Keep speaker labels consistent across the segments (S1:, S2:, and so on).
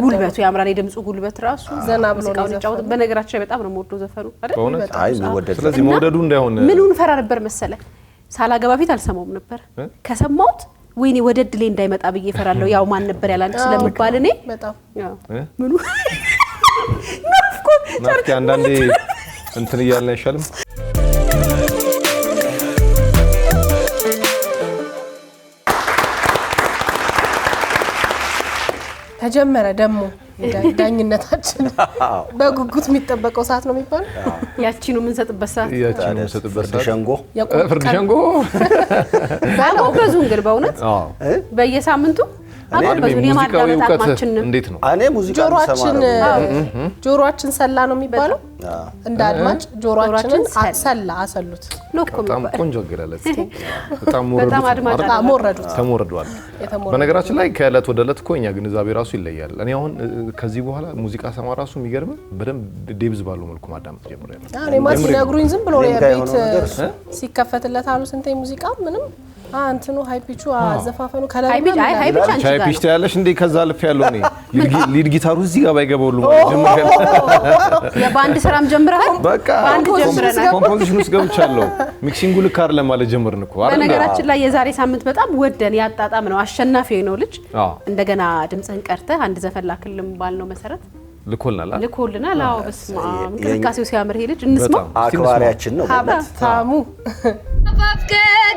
S1: ጉልበቱ ያምራል የድምጹ ጉልበት ራሱ
S2: ዘና ብሎ ነው
S1: በነገራችን በጣም ነው የምወደው ዘፈኑ
S3: አይደል አይ ወደደ ስለዚህ መውደዱ እንዳይሆን
S1: ምኑን ፈራ ነበር መሰለ ሳላገባ ፊት አልሰማውም ነበር ከሰማውት ወይኔ ወደድ ላይ እንዳይመጣ ብዬ ፈራለሁ ያው ማን ነበር ያላንተ ስለምባል እኔ
S2: በጣም
S1: ምኑ
S3: ናፍቆ አንዳንዴ እንትን ይያልና ይሻልም
S2: ተጀመረ ደሞ ዳኝነታችን በጉጉት የሚጠበቀው ሰዓት ነው የሚባል
S1: ያቺኑ ምን ሰጥበት ሰዓት
S3: ፍርድ ሸንጎ
S1: ባለው በዙን ግን በእውነት በየሳምንቱ አባበዙን የማዳመጥ አቅማችን
S3: እንዴት ነው
S4: እኔ ሙዚቃ
S2: ጆሮአችን ሰላ ነው የሚባለው እንደ አድማጭ ጆሮአችንን ሰላ አሰሉት
S3: በጣም ቆንጆ ገለለት በጣም
S2: ወረዱት
S3: ተሞረዷል በነገራችን ላይ ከእለት ወደ እለት ኮኛ ግንዛቤ ራሱ ይለያል እኔ አሁን ከዚህ በኋላ ሙዚቃ ሰማ ራሱ የሚገርም በደንብ ዴብዝ ባለው መልኩ ማዳመጥ ጀምሬያለሁ
S2: እኔ ማሲ ነግሩኝ ዝም ብሎ የቤት ሲከፈትለት አሉ ስንቴ ሙዚቃ ምንም አንተኑ ሃይፒቹ አዘፋፈኑ ከላይፒች
S3: ሃይፒች ታያለሽ እንዴ ከዛ ልፍ ያለው እኔ ሊድ ጊታሩ እዚህ ጋር ባይገባው ሁሉ ጀምረ
S1: የባንድ ስራም ጀምረሃል
S3: በቃ ባንድ ጀምረናል ኮምፖዚሽን ውስጥ ገብቻለሁ ሚክሲንጉ ልክ አይደለም ማለት ጀመርን እኮ አይደል
S1: በነገራችን ላይ የዛሬ ሳምንት በጣም ወደን ያጣጣም ነው አሸናፊ ነው ልጅ እንደገና ድምጽህን ቀርተህ አንድ ዘፈን ላክልም ባልነው መሰረት ልኮልናል አዎ በስማ እንቅስቃሴው ሲያምር ሄ ልጅ እንስማ
S4: አክባሪያችን ነው
S2: ሀብታሙ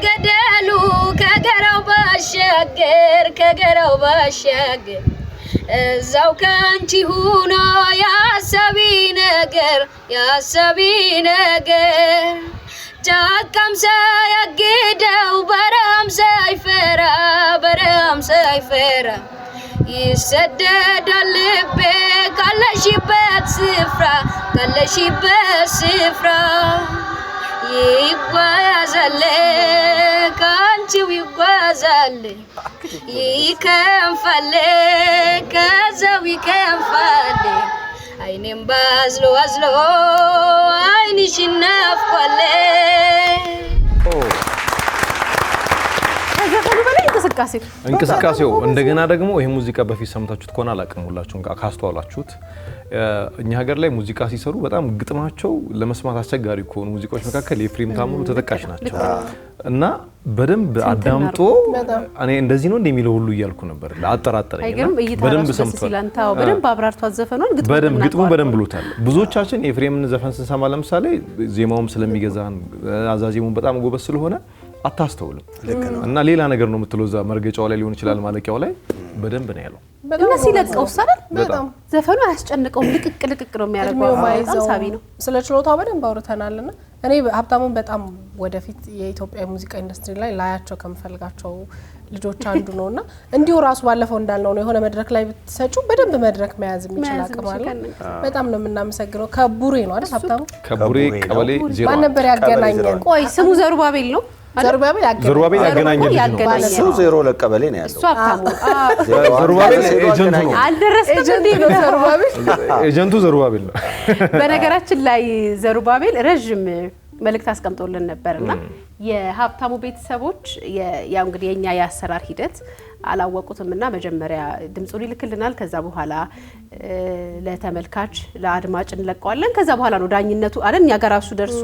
S5: ገደሉ ከገራው ባሻገር እዛው ካንቺ ሆኖ ያሰቢ ነገር ጫካም ሳያግደው በረሃም ሳይፈራ ይሰደዳል ልቤ ካለሽበት ስፍራ ይጓዛል ካንቺው ይጓዛል ይከንፋል ከዛው ይከንፋል አይኔም ባዝሎ አይንሽ ናፍቋል
S1: ዘፈኑ በላይ
S3: እንቅስቃሴው እንደገና ደግሞ ይሄ ሙዚቃ በፊት ሰምታችሁት ከሆነ አላቀሙላችሁን ካስተዋላችሁት እኛ ሀገር ላይ ሙዚቃ ሲሰሩ በጣም ግጥማቸው ለመስማት አስቸጋሪ ከሆኑ ሙዚቃዎች መካከል የፍሬም ታምሩ ተጠቃሽ ናቸው እና በደንብ አዳምጦ እኔ እንደዚህ ነው እንደሚለው ሁሉ እያልኩ ነበር አጠራጠረኝና በደንብ ሰምቷል
S1: በደንብ አብራርቷ ዘፈኑን
S3: ግጥሙ በደንብ ብሎታል ብዙዎቻችን የፍሬምን ዘፈን ስንሰማ ለምሳሌ ዜማውም ስለሚገዛን አዛዜሙን በጣም ጎበዝ ስለሆነ አታስተውልም እና ሌላ ነገር ነው የምትለው ዛ መርገጫው ላይ ሊሆን ይችላል ማለቂያው ላይ በደንብ ነው ያለው
S1: እና ሲለቀው ሰራል በጣም ዘፈኑ አያስጨንቀው ልቅቅ ነው የሚያደርገው በጣም ሳቢ ነው
S2: ስለ ችሎታው በደንብ አውርተናልና እኔ ሀብታሙን በጣም ወደፊት የኢትዮጵያ ሙዚቃ ኢንዱስትሪ ላይ ላያቸው ከምፈልጋቸው ልጆች አንዱ ነውና እንዲሁ ራሱ ባለፈው እንዳልነው ነው የሆነ መድረክ ላይ ብትሰጩ በደንብ መድረክ መያዝ የሚችል አቅም አለ በጣም ነው የምናመሰግነው ከቡሬ ነው አይደል ሀብታሙ
S3: ከቡሬ ቀበሌ 0
S2: ማን ነበር ያገናኘን
S1: ቆይ ስሙ ዘሩባቤል ነው
S3: ዘሩባቤል ያገናኘን
S4: እሱ 0 ለቀበሌ ነው ያለው
S1: እሱ ሀብታሙ
S3: ዘሩባቤል ኤጀንቱ ነው
S1: አልደረስክም እንዴ ነው ዘሩባቤል
S3: ኤጀንቱ ዘሩባቤል ነው
S1: በነገራችን ላይ ዘሩባቤል ረጅም መልእክት አስቀምጦልን ነበርና የሀብታሙ ቤተሰቦች ያው እንግዲህ የኛ ያሰራር ሂደት አላወቁትምና መጀመሪያ ድምጹን ይልክልናል ከዛ በኋላ ለተመልካች ለአድማጭ እንለቀዋለን ከዛ በኋላ ነው ዳኝነቱ አይደል ኛ ጋር ራሱ ደርሶ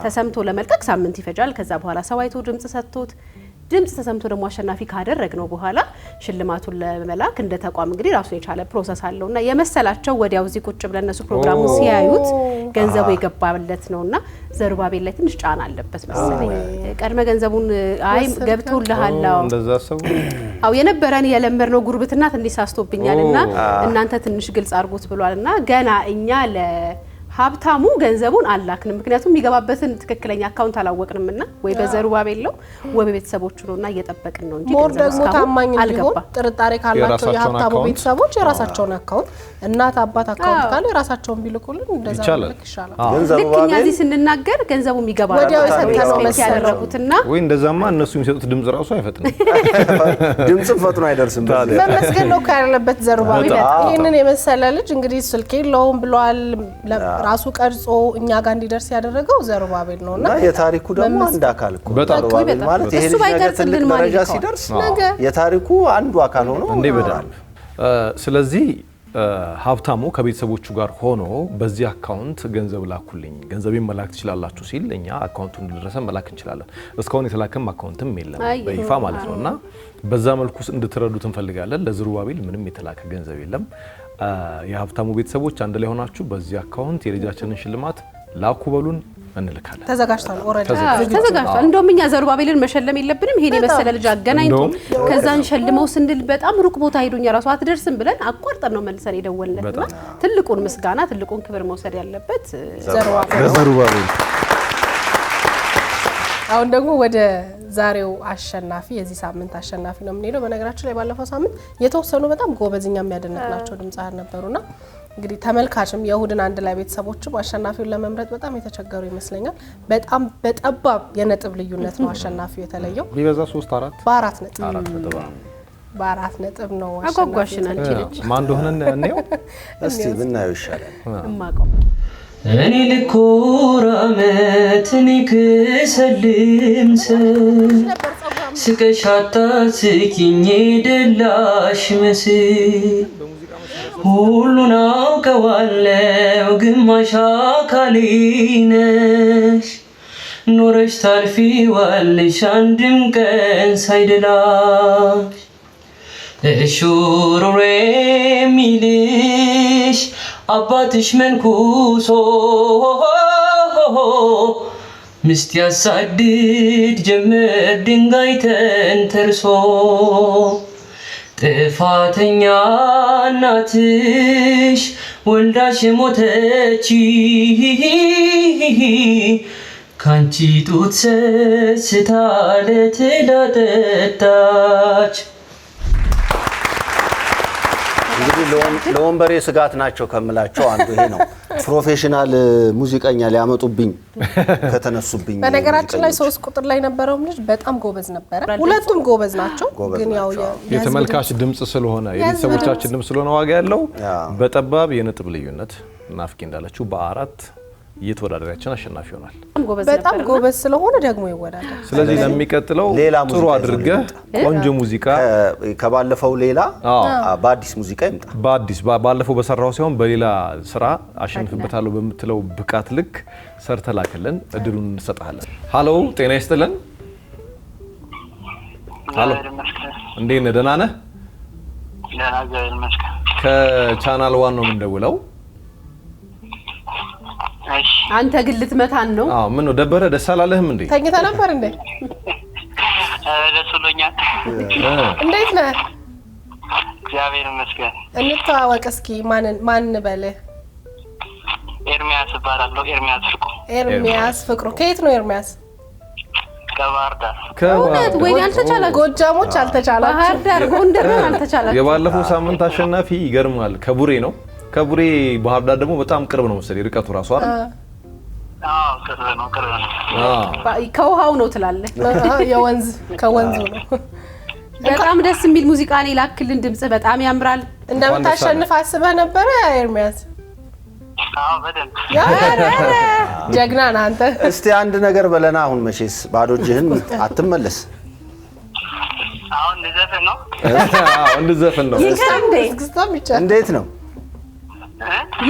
S1: ተሰምቶ ለመልቀቅ ሳምንት ይፈጃል ከዛ በኋላ ሰዋይቶ ድምጽ ሰጥቶት ድምጽ ተሰምቶ ደግሞ አሸናፊ ካደረግነው በኋላ ሽልማቱን ለመላክ እንደ ተቋም እንግዲህ ራሱ የቻለ ፕሮሰስ አለውና የመሰላቸው ወዲያው እዚህ ቁጭ ብለን እነሱ ፕሮግራሙ ሲያዩት ገንዘቡ የገባለት ነውና ዘሩባቤል ላይ ትንሽ ጫና አለበት መሰለኝ ቀድመ ገንዘቡን አይ ገብቶልሃል
S3: እንደዛ ሰው
S1: አው የነበረን የለመርነው ጉርብትና ትንሽ ሳስቶብኛልና እናንተ ትንሽ ግልጽ አድርጉት ብሏልና ገና እኛ ሀብታሙ ገንዘቡን አላክንም ምክንያቱም የሚገባበትን ትክክለኛ አካውንት አላወቅንምና ወይ በዘሩባቤል ነው ወይ በቤተሰቦቹ ነውና እየጠበቅን ነው እንጂ
S2: ሞር ደግሞ ታማኝ እንዲሆን ጥርጣሬ ካላቸው የሀብታሙ ቤተሰቦች የራሳቸውን አካውንት እናት አባት አካውንት ካለ የራሳቸውን ቢልኩልን እንደዛ ልክ ይሻላል
S1: ልክኛ እዚህ ስንናገር ገንዘቡ የሚገባ
S2: ወዲያው የሰጠነው
S1: ያደረጉትና
S3: ወይ እንደዛማ እነሱ የሚሰጡት ድምጽ ራሱ አይፈጥንም
S4: ድምጽ ፈጥኖ አይደርስም
S2: መመስገን ነው ካለበት ዘሩባቤል ይሄንን የመሰለ ልጅ እንግዲህ ስልክ የለውም ብሏል ራሱ ቀርጾ እኛ ጋር እንዲደርስ ያደረገው ዘሩባቤል ነውና
S4: የታሪኩ ደግሞ አንድ አካል እኮ ዘሩባቤል ማለት ይሄ ነገር ትልቅ ደረጃ ሲደርስ የታሪኩ አንዱ አካል ሆኖ
S3: እንዴ በደንብ ስለዚህ ሀብታሙ ከቤተሰቦቹ ጋር ሆኖ በዚህ አካውንት ገንዘብ ላኩልኝ ገንዘቤን መላክ ትችላላችሁ ሲል እኛ አካውንቱን እንደደረሰ መላክ እንችላለን። እስካሁን የተላከም አካውንትም የለም በይፋ ማለት ነውና በዛ መልኩ እንድትረዱት እንፈልጋለን። ለዘሩባቤል ምንም የተላከ ገንዘብ የለም። የሀብታሙ ቤተሰቦች አንድ ላይ ሆናችሁ በዚህ አካውንት የልጃችንን ሽልማት ላኩ በሉን እንልካለን።
S2: ተዘጋጅቷል ኦሬዲ
S1: ተዘጋጅቷል። እንደውም እኛ ዘሩባቤልን መሸለም የለብንም። ይሄን የመሰለ ልጅ አገናኝቶ ከዛን ሸልመው ስንል በጣም ሩቅ ቦታ ሄዱኛ ራሱ አትደርስም ብለን አቋርጠን ነው መልሰን የደወልነትና ትልቁን ምስጋና ትልቁን ክብር መውሰድ ያለበት
S4: ዘሩባቤል።
S2: አሁን ደግሞ ወደ ዛሬው አሸናፊ የዚህ ሳምንት አሸናፊ ነው የምንሄደው። በነገራችን ላይ ባለፈው ሳምንት የተወሰኑ በጣም ጎበዝኛ የሚያደነቅናቸው ድምጻን ነበሩና እንግዲህ ተመልካችም የእሁድን አንድ ላይ ቤተሰቦችም አሸናፊውን ለመምረጥ በጣም የተቸገሩ ይመስለኛል። በጣም በጠባብ የነጥብ ልዩነት ነው አሸናፊው የተለየው።
S3: ቢበዛ 3-4
S2: በአራት ነጥብ ነው
S1: አጓጓሽና አንቺ ልጅ
S3: ማን እንደሆነ እንየው
S4: እስቲ ብናየው ይሻላል።
S1: እማቀው
S6: እኔ ልኮራመት እኔ ክሰልም ስቀሻታ ስኪኝ ደላሽ መስል ሁሉን አውቀዋለሁ ግማሽ አካሌ ነሽ ኖረሽ ታልፊዋለሽ አንድም ቀን ሳይደላሽ እሹሩሬ ሚልሽ አባትሽ መንኩሶ ምስት ያሳድድ ጀመር ድንጋይ ተንተርሶ ጥፋተኛ እናትሽ ወልዳሽ ሞተች ካንቺ ጡት ሰስታ ለትላጠጣች።
S4: እንግዲህ ለወንበሬ ስጋት ናቸው ከምላቸው አንዱ ይሄ ነው። ፕሮፌሽናል ሙዚቀኛ ሊያመጡብኝ ከተነሱብኝ።
S2: በነገራችን ላይ 3 ቁጥር ላይ ነበረው ልጅ በጣም ጎበዝ ነበረ። ሁለቱም ጎበዝ ናቸው። ግን ያው
S3: የተመልካች ድምጽ ስለሆነ የቤተሰቦቻችን ድምጽ ስለሆነ ዋጋ ያለው በጠባብ የነጥብ ልዩነት ናፍቂ እንዳለችው በ4 እየተወዳደራችን አሸናፊ ሆናል።
S2: በጣም ጎበዝ ስለሆነ ደግሞ ይወዳደራል።
S3: ስለዚህ ለሚቀጥለው ጥሩ አድርገህ ቆንጆ ሙዚቃ
S4: ከባለፈው ሌላ በአዲስ ሙዚቃ ይምጣ።
S3: በአዲስ ባለፈው በሰራው ሳይሆን በሌላ ስራ አሸንፍበታለሁ በምትለው ብቃት ልክ ሰርተላክልን እድሉን እንሰጣለን። ሃሎ ጤና ይስጥልን። ሃሎ እንዴት ነህ? ደህና ነህ? ከቻናል 1 ነው የምንደውለው።
S1: አንተ ግን ልትመታን ነው?
S3: አዎ ምን ነው ደበረ? ደስ አላለህም እንዴ?
S2: ተኝተህ ነበር እንዴ?
S7: ደስ ብሎኛል።
S2: እንዴት ነህ?
S7: እግዚአብሔር ይመስገን።
S2: እንተዋወቅ እስኪ። ማን በልህ?
S7: ኤርሚያስ እባላለሁ።
S2: ኤርሚያስ ፍቅሩ። ከየት ነው ኤርሚያስ?
S7: ከባህር ዳር።
S1: ከእውነት ወይ አልተቻለ?
S2: ጎጃሞች አልተቻላችሁ?
S1: ባህር ዳር ጎንደር አልተቻላችሁ?
S3: የባለፈው ሳምንት አሸናፊ ይገርማል። ከቡሬ ነው። ከቡሬ ባህር ዳር ደግሞ በጣም ቅርብ ነው መሰለኝ ርቀቱ ራሱ አይደል?
S7: አዎ ቅርብ ነው።
S1: ከውሃው ነው ትላለህ?
S2: ከወንዙ ነው።
S1: በጣም ደስ የሚል ሙዚቃ ነው ላክልን። ድምጽ በጣም ያምራል።
S2: እንደምታሸንፍ አስበህ ነበረ ኤርሚያስ?
S7: አዎ በደንብ።
S2: ጀግና ነህ አንተ።
S4: እስቲ አንድ ነገር በለና። አሁን መቼስ ባዶ እጅህን አትመለስ።
S7: አሁን እንደዘፈን ነው።
S3: አዎ እንደዘፈን ነው።
S4: እንዴት ነው?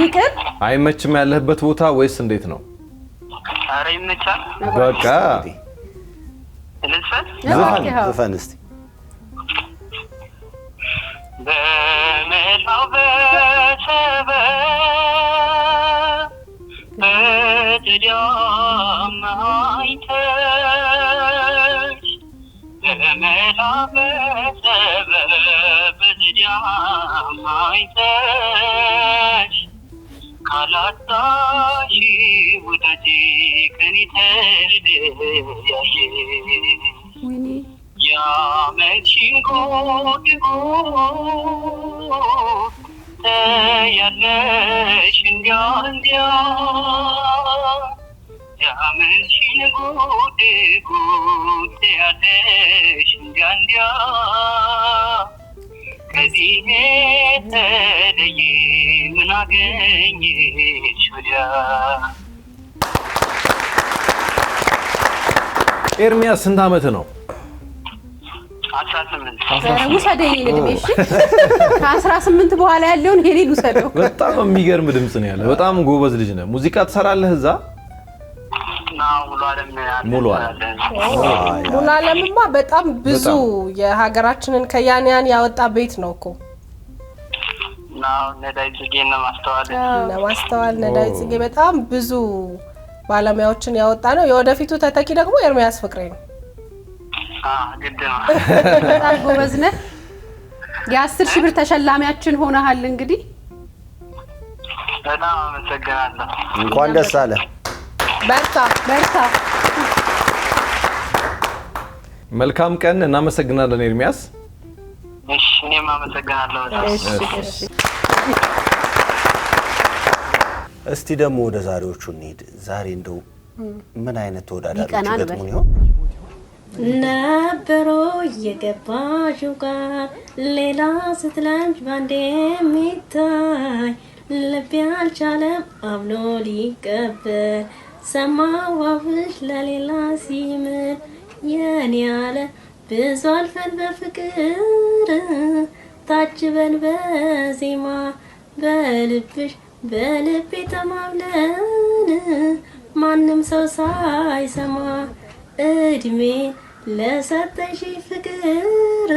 S1: ይቅር
S3: አይመችም ያለህበት ቦታ ወይስ እንዴት ነው?
S7: ኧረ ይመቻል።
S3: በቃ
S4: ዘፈን እስቲ።
S7: በመላው በሰበብ በትዳም አይተሽ በመላው በሰበብ በትዳም አይተሽ ካላጣሽ ውደቴ ከኔ ተለያየ ያመልሽን ጎድጎ ተያለሽ እንዲያ ያመልሽን ጎድጎ ተያለሽ እንዲያ ከዚህ የተለየ ምን አገኘሽ ወዲያ?
S3: ኤርሚያስ ስንት ዓመት ነው?
S7: 18
S1: ውሰደኝ እድሜ እሺ ከ18 በኋላ ያለውን ሄሌ ውሰደው
S3: በጣም የሚገርም ድምጽ ነው ያለ በጣም ጎበዝ ልጅ ነህ ሙዚቃ ትሰራለህ እዛ ሙሉ
S2: ዓለምማ በጣም ብዙ የሀገራችንን ከያንያን ያወጣ ቤት ነው እኮ
S7: ነዳይ ጽጌና
S2: ማስተዋል ነዳይ ጽጌ በጣም ብዙ ባለሙያዎችን ያወጣ ነው የወደፊቱ ተተኪ ደግሞ ኤርሚያስ ፍቅሬ ነው
S7: ግድ ነው
S1: በጣም ጎበዝ ነህ የ10,000 ብር ተሸላሚያችን ሆነሃል እንግዲህ
S7: በጣም አመሰግናለሁ
S4: እንኳን ደስ አለ
S2: በርታ
S3: መልካም ቀን እናመሰግናለን ኤርሚያስ
S7: እሺ እኔም አመሰግናለሁ
S1: እሺ
S4: እስቲ ደግሞ ወደ ዛሬዎቹ እንሂድ ዛሬ እንደው ምን አይነት ተወዳዳሪዎች ገጥሙን ይሆን
S8: ነበሮ የገባሽው ጋር ሌላ ስትለምጅ ባንዴ የሚታይ ልቤ አልቻለም አምኖ ሊቀበል ሰማዋብሽ ለሌላ ሲምል የኔ ያለ ብዙ አልፈን በፍቅር ታጅበን በዜማ በልብሽ በልቤ ተማምለን ማንም ሰው ሳይሰማ እድሜ ለሰጠሽ ፍቅር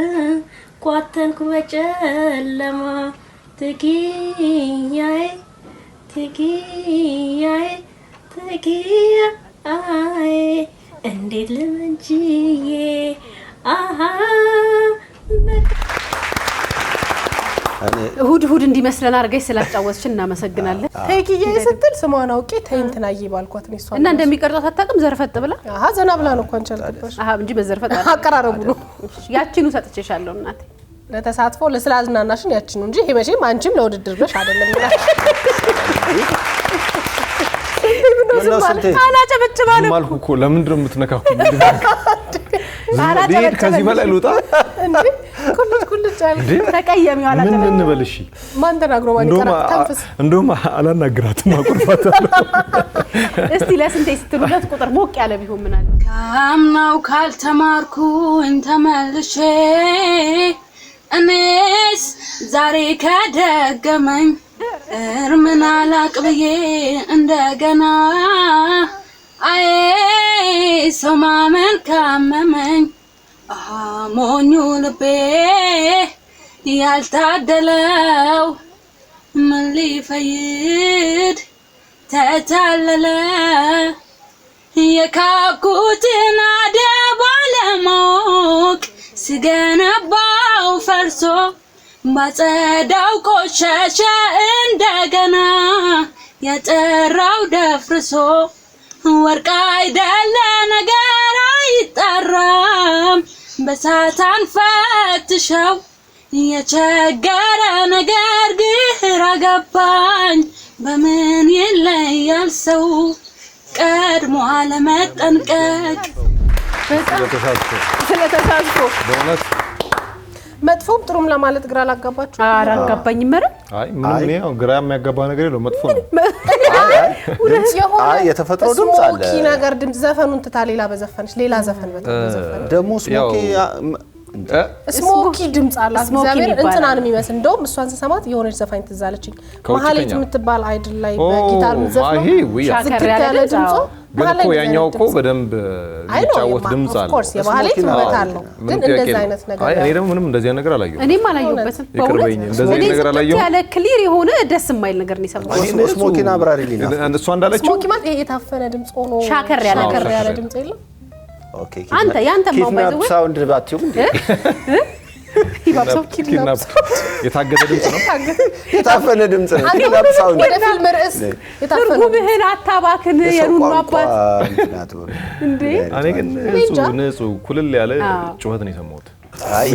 S8: ቋተንኩ በጨለማ ትኪያዬ እንዴት ለምንጂዬ አሃ
S1: እሁድ እንዲመስለን አርገሽ ስላጫወትሽ እናመሰግናለን
S2: ተይኪዬ ስትል ስሟን አውቄ ተይንትናዬ ባልኳት ነው እሷ
S1: እና እንደሚቀርጣት አታውቅም ዘርፈጥ ብላ
S2: ዘና ብላ ነው እንኳን ቻልኩሽ
S1: እንጂ በዘርፈጥ
S2: አቀራረቡ ነው
S1: ያቺኑ ሰጥቼሻለሁ እናቴ
S2: ለተሳትፎ ለስላዝናናሽን ያቺኑ እንጂ ይሄ መቼም አንቺም ለውድድር ብለሽ አይደለም
S1: አላጨበጭባለሁ
S3: ማልኩ እኮ ለምንድን ነው የምትነካኩ ዲድ ከዚህ በላይ ልውጣ
S2: እንዴ ኩልጭ አለ
S1: ተቀየሚው አላጨበጭ
S3: ምን እንበልሽ
S2: ማን ተናግሮ ማን ይቀራል ተንፍስ
S3: እንደውም አላናግራትም አቁርፋታለሁ
S1: እስቲ ለስንቴ ስትሉለት ቁጥር ሞቅ ያለ ቢሆን ምን አለ
S5: ካምናው ካልተማርኩኝ ተመልሼ እኔስ ዛሬ ከደገመኝ እርምን አላቅብዬ እንደገና አይ ሰው ማመን ካመመኝ ሞኙ ልቤ ያልታደለው ምን ሊፈይድ ተታለለ የካብኩትን አደብ አለማወቅ ስገነባው ፈርሶ ባጸዳው ቆሸሸ እንደገና የጠራው ደፍርሶ ወርቅ አይደለ ነገር አይጠራም በሳታን ፈትሸው የቸገረ ነገር ግራ ገባኝ በምን ይለያል ሰው ቀድሞ አለመጠንቀቅ
S1: ስለተሳትፎ
S3: በእውነት
S2: መጥፎም ጥሩም ለማለት ግራ ላጋባችሁ
S1: አራጋባኝ መረ
S3: አይ ምንም ነው ግራ የሚያጋባ ነገር የለው መጥፎ ነው
S4: አይ የተፈጥሮ ድምጽ አለ
S2: ስሞኪ ነገር ድምጽ ዘፈኑን ትታ ሌላ በዘፈንሽ ሌላ ዘፈን በዘፈን
S4: ደሞ
S2: ስሞኪ ድምጽ አለ እግዚአብሔር እንትናን የሚመስል እንደውም እሷን ሰማት የሆነች ዘፋኝ ትዛለችኝ መሐሌት የምትባል አይድል ላይ በጊታር ምትዘፍነው ሻከር ያለ ድምጽ
S3: ግን እኮ ያኛው እኮ በደንብ የሚጫወት ድምጽ አለ
S2: ኦፍ ኮርስ የማህሌት ውበት አለው ግን እንደዛ አይነት ነገር
S3: አይ እኔ ደግሞ ምንም እንደዚህ አይነት ነገር አላየሁም
S1: እኔም አላየሁበትም
S3: ይቅርበኝ እንደዚህ አይነት ነገር አላየሁም
S1: ያለ ክሊር የሆነ ደስ የማይል ነገር ነው የሰማሁት
S4: ስሞኪና አብራሪልኝ
S3: እሷ እንዳለችው
S2: ስሞኪ ማለት ይሄ የታፈነ ድምጽ ሆኖ
S1: ሻከር ያለ ድምጽ የለም አንተ ያንተ ማውባይዘው
S4: ሳውንድ ባትዩ እንዴ
S1: ይባብሰው
S3: ኪድናፕ የታገደ ድምጽ ነው
S4: የታፈነ ድምጽ ነው ኪድናፕ ሳውንድ
S2: ወደ ፊልም ርዕስ የታፈነ
S1: ጉብህን አታባክን የሩን አባት
S3: እንዴ እኔ ግን ንጹህ ኩልል ያለ ጩኸት ነው የሰማሁት
S4: አይ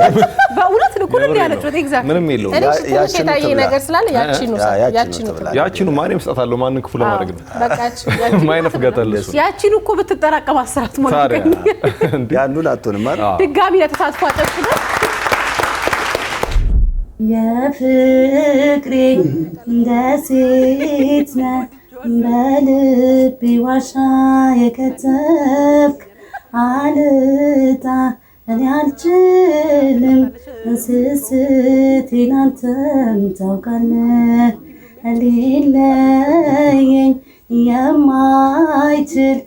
S1: በእውነት ነው ኩልል ያለ ጩኸት ኤግዛክት
S3: ምንም የለውም
S2: ያቺ ነገር ስላለ ያቺኑ
S3: ማን ይመስጣታል ማንን ክፉ ለማድረግ ነው
S2: በቃች
S3: ማይነፍጋታል እሱ
S1: ያቺኑ እኮ ብትጠራቀም አስራት ማለት ነው
S4: ያንዱን አትሆንም ማለት
S1: ድጋሚ ለተሳትፎ አጨብጭበ
S8: የፍቅሬ እንደሴት ነህ በልቤ ዋሻ የከተብክ አልጣ እኔ አልችልም ስስቴን አንተም ታውቃለህ ሊለየኝ የማይችል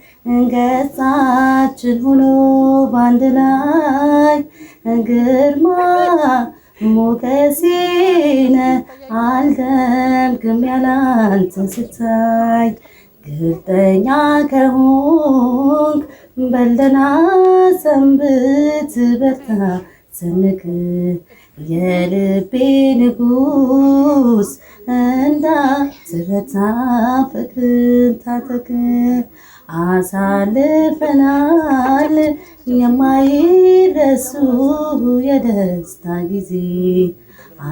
S8: ገጻችን ሆኖ ባንድ ላይ ግርማ ሞገሴነ አልደምቅም ያላንተ ስታይ ግልጠኛ ከሆንክ በልደና ሰንብት በርታ ሰንክ የልቤ ንጉስ እንዳትረታ ፍቅርን ታጠቅ አሳልፈናል የማይረሱ የደስታ ጊዜ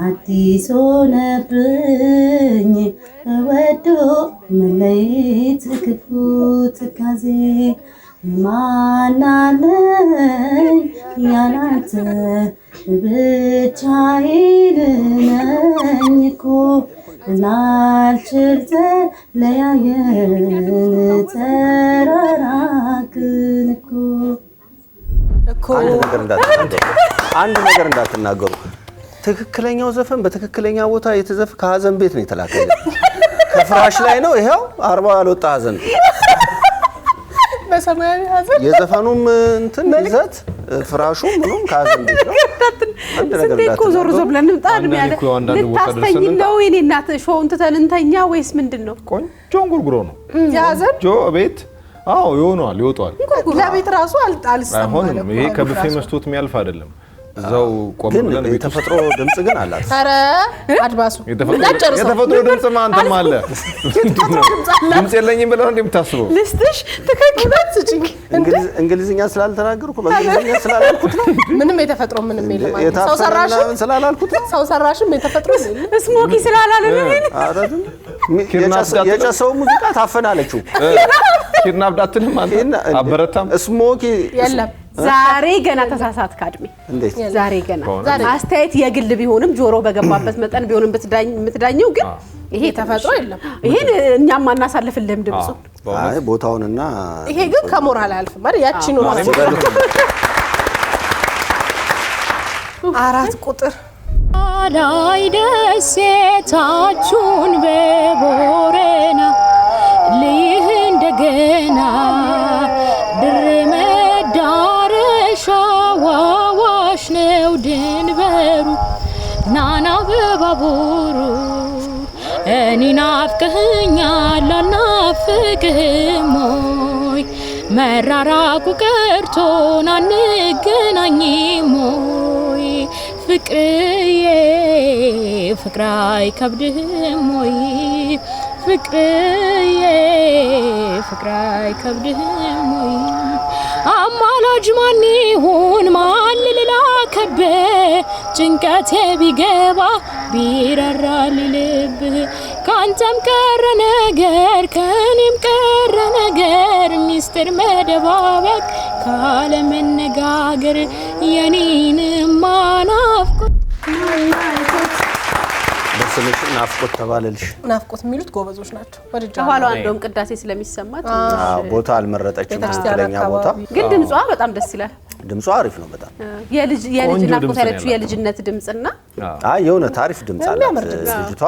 S8: አዲስ ሆነብኝ ወዶ መለየት ክፉ ትካዜ ማናለኝ ያላንተ ብቻዬን ነኝ እኮ ላልችል ተለያየን ተራራቅን እኮ
S4: አንድ ነገር እንዳትናገሩ ትክክለኛው ዘፈን በትክክለኛ ቦታ የተዘፈ ከሀዘን ቤት ነው የተላከልን ከፍራሽ ላይ ነው ይሄው 40 ያልወጣ ሀዘን
S2: በሰማያዊ ሀዘን
S4: የዘፈኑም እንትን ይዘት ፍራሹ ምኑም ከሀዘን ቤት ነው
S1: ስንቴኮ ዞር ዞር ብለን እንጣድ ያለ ልታስተኝ ነው የኔ እናት ሾውን ትተን እንተኛ ወይስ ምንድነው
S3: ቆንጆ ጉርጉሮ ነው
S2: ያዘን
S3: ጆ ቤት አዎ ይወጣል
S2: ለቤት ራሱ አልሰማለም
S3: ይሄ ከብፌ መስቶት የሚያልፍ አይደለም እዛው ቆም ብለን
S4: የተፈጥሮ ድምጽ ግን አላት
S2: ኧረ አድባሱ
S3: የተፈጥሮ ድምጽ ማንተም አለ ድምጽ የለኝም ብለው እንደምታስበው
S1: ልስጥሽ ትክክለት ስጪኝ
S4: እንግሊዝኛ ስላልተናገርኩ በእንግሊዝኛ ስላላልኩት ነው
S2: ምንም የተፈጥሮ ምንም የለም
S4: ሰው ሰራሽም ስላላልኩት
S2: ሰው ሰራሽም የተፈጥሮ
S1: ስሞኪ ስላላለ
S4: አረድም የጨሰው ሙዚቃ ታፈናለችው
S3: ኪድናፕ ዳትንም አንተ አበረታም
S4: ስሞኪ
S1: የለም ዛሬ ገና ተሳሳት ካድሜ ዛሬ ገና አስተያየት የግል ቢሆንም ጆሮ በገባበት መጠን ቢሆንም የምትዳኘው ግን ይሄ ተፈጥሮ የለም ይሄን እኛም ማናሳልፍልህም ድምጹ
S4: አይ ቦታውንና
S2: ይሄ ግን ከሞራል አያልፍም አይደል ያቺ ነው አራት ቁጥር
S5: ላይ ደሴታችሁን በቦረና ልይህ እንደገና ድሬ ሻዋዋሽ ነው ድንበሩ ናና በባቡሩ እኔ ናፍቀኸኛል አልናፍቅህም ሆይ መራራቁ ቀርቶን አንገናኝም ሆይ ፍቅርዬ ፍቅር አይከብድህም ሆይ ፍቅርዬ ፍቅር አይከብድህም ሆይ አማላጅ ማን ይሁን ማን ልላከብ ጭንቀቴ ቢገባ ቢራራል ልብ ካንተም ቀረ ነገር ከኔም ቀረ ነገር ሚስጥር መደባበቅ ካለ መነጋገር የኔንም ናፍቆት
S4: በስልሽ ናፍቆት ተባለልሽ
S2: ናፍቆት የሚሉት ጎበዞች ናቸው ወደጃው
S1: ከኋላ እንደውም ቅዳሴ ስለሚሰማት
S4: ቦታ አልመረጠችም ትክክለኛ ቦታ
S1: ግን ድምጿ በጣም ደስ ይላል
S4: ድምጿ አሪፍ ነው በጣም
S1: የልጅ ናፍቆት ያለችው የልጅነት ድምጽና
S4: አይ የሆነ ታሪፍ ድምጽ አላት ልጅቷ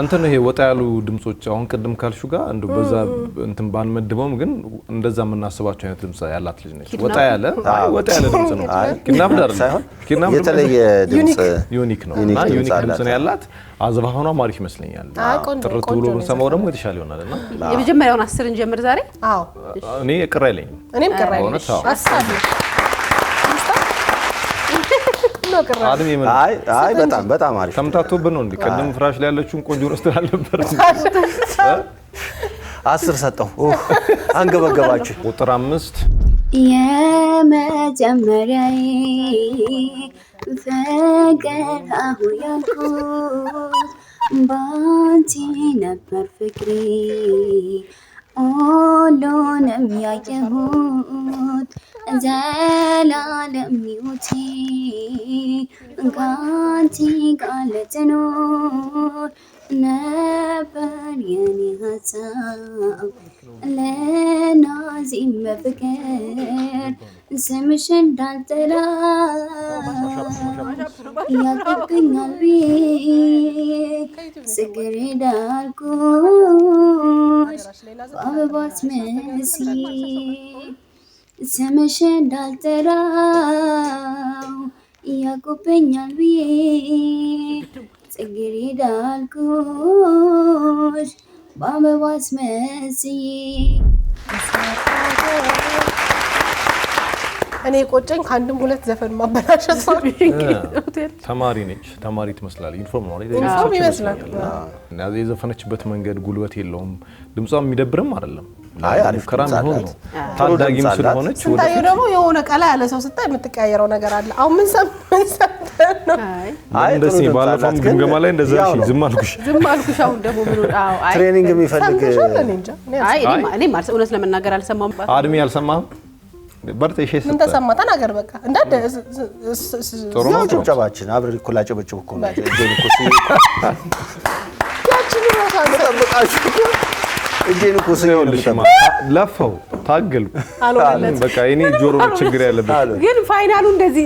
S3: አንተ ነው ይሄ ወጣ ያሉ ድምጾች አሁን ቅድም ካልሹ ጋር እንደ በዛ እንትን ባንመድበውም ግን እንደዛ የምናስባቸው አይነት ድምጽ ያላት ልጅ ነች ወጣ ያለ ድምጽ ነው ኪድናፕ ዳር ሳይሆን ኪድናፕ
S4: የተለየ ድምጽ
S3: ዩኒክ ነው እና ዩኒክ ድምጽ ነው ያላት አዘባሁኗ ማሪፍ ይመስለኛል ጥርት ብሎ በሰማው ደግሞ የተሻለ ይሆናልና
S1: የመጀመሪያውን 10 እንጀምር ዛሬ
S2: አዎ
S3: እኔ ቅር አይለኝም
S2: እኔም ቅር አይለኝም አሳብ
S4: አይ በጣም አሪፍ
S3: ተምታቶብን ነው እንዴ ቀደም ፍራሽ ላይ ያለችውን ቆንጆ ነው ስላልነበር
S4: 10 ሰጠው አንገበገባችሁ
S3: ቁጥር 5
S8: የመጀመሪያዬ ፈገግታሁ ያልኩት ባንቺ ነበር ፍቅሬ ሁሉንም ያየሁት ዘላለም ሕይወቴ ካንቺ ጋር ልኖር ነበር የኔ ሀሳብ ለናዚም በፍቅር ስምሽ እንዳልጠራ ያልኩኛል ጽጌረዳ አልኩሽ በአበባ አስመስዬ ስምሽ እንዳልጠራው ያቆበኛል ጽጌረዳ አልኩሽ በአበባ አስመስዬ
S2: እኔ ቆጨኝ ከአንድም ሁለት ዘፈን ማበላሸት ነው።
S3: ተማሪ ነች፣ ተማሪ ትመስላለች። ዩኒፎርም ነው አይደል?
S2: ዩኒፎርም ይመስላል።
S3: እና የዘፈነችበት መንገድ ጉልበት የለውም፣ ድምጿም የሚደብርም አይደለም።
S4: አይ አሪፍ
S3: ከራም ይሆን ነው ታዳጊም ስለሆነች
S2: ስንታዩ ደግሞ የሆነ ቀላ ያለ ሰው ስታይ የምትቀያየረው ነገር አለ። አሁን ምን ሰምተን ነው?
S4: አይ
S3: እንደዚህ ባለፈው ግምገማ ላይ እንደዛ ዝም አልኩሽ።
S1: አሁን ደግሞ ምን
S4: ትሬኒንግ የሚፈልግ
S1: እኔ ማለት እውነት ለመናገር አልሰማሁም።
S3: አድሜ አልሰማህም? በርተሽ
S2: ምን ተሰማ? ተናገር በቃ እንዳደ
S4: ነው ጭብጨባችን አብረን እኮ ላጨበጭብ እኮ ነው እጄን እኮ
S2: ያቺን ራሳ
S4: ተጠብቃችሁ እኮ እጄን እኮ
S3: ለፈው ታገልኩ በቃ እኔ ጆሮ ችግር ያለበት
S1: ግን ፋይናሉ እንደዚህ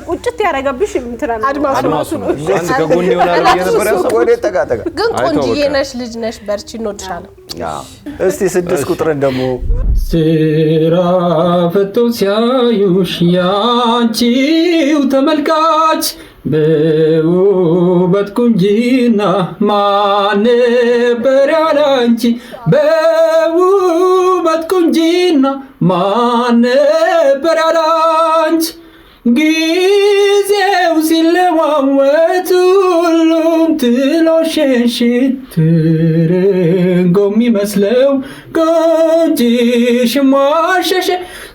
S1: ቁጭት ያረጋብሽ እንትራን
S2: አድማሱ ነው።
S3: አንተ ከጎን ይሆናል የነበር ያሰው
S4: ወደ ተጋተጋ
S2: ግን ቆንጂዬ ነሽ፣ ልጅ ነሽ፣ በርቺ፣ እንወድሻለን።
S4: እስቲ 6 ቁጥርን ደግሞ
S6: ስራ ፈቶ ሲያዩሽ ያንቺው ተመልካች በውበት ቁንጂና ማን ነበር ያላንቺ በውበት ቁንጂና ማን ነበር ያላንቺ ጊዜው ሲለዋወጥ ሁሉም ትሎሽሽ ትርንጎ የሚመስለው ቆንጂሽ ማሸሸ